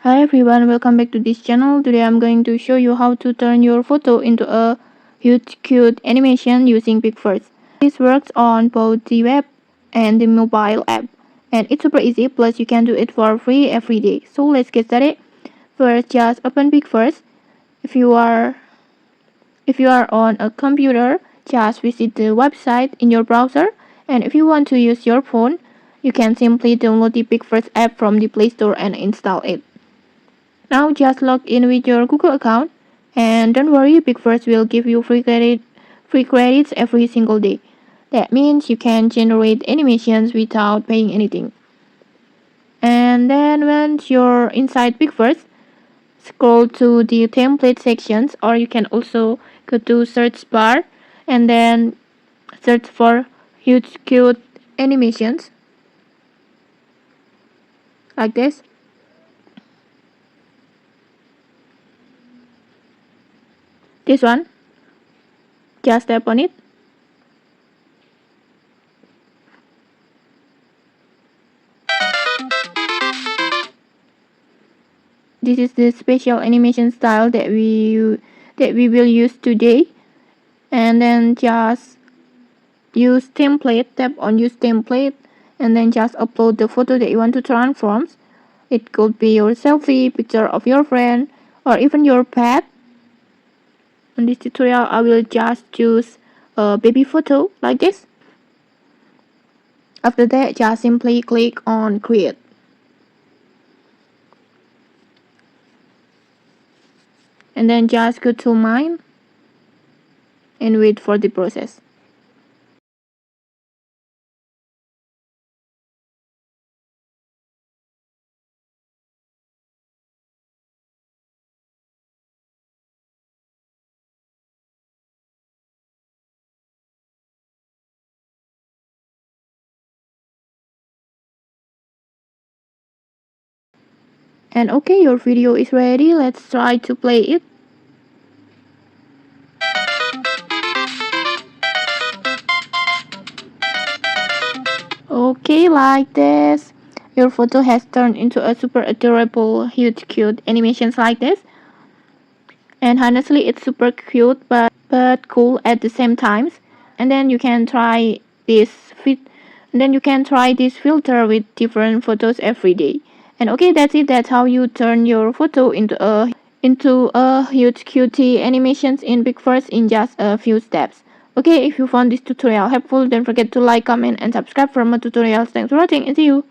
Hi everyone, welcome back to this channel. Today I'm going to show you how to turn your photo into a huge cute animation using Pixverse. This works on both the web and the mobile app, and it's super easy, plus you can do it for free every day. So let's get started. First, just open Pixverse. If you are on a computer, just visit the website in your browser, and if you want to use your phone, you can simply download the Pixverse app from the Play Store and install it. Now just log in with your Google account, and don't worry, Pixverse will give you free credits every single day. That means you can generate animations without paying anything. And then once you're inside Pixverse, scroll to the template sections, or you can also go to search bar and then search for Huge Cute Animations like this. This one, just tap on it. This is the special animation style that we will use today. And then just use template, tap on use template, and then just upload the photo that you want to transform. It could be your selfie, picture of your friend, or even your pet. In this tutorial I will just choose a baby photo like this. After that, just simply click on create. And then just go to mine and wait for the process. And okay, your video is ready. Let's try to play it. Okay, like this. Your photo has turned into a super adorable, huge, cute animations like this. And honestly, it's super cute but cool at the same time. And then you can try this fit. And then you can try this filter with different photos every day. And okay, that's it. That's how you turn your photo into a huge cutie animations in Pixverse in just a few steps. Okay, if you found this tutorial helpful, don't forget to like, comment, and subscribe for more tutorials. Thanks for watching, and see you.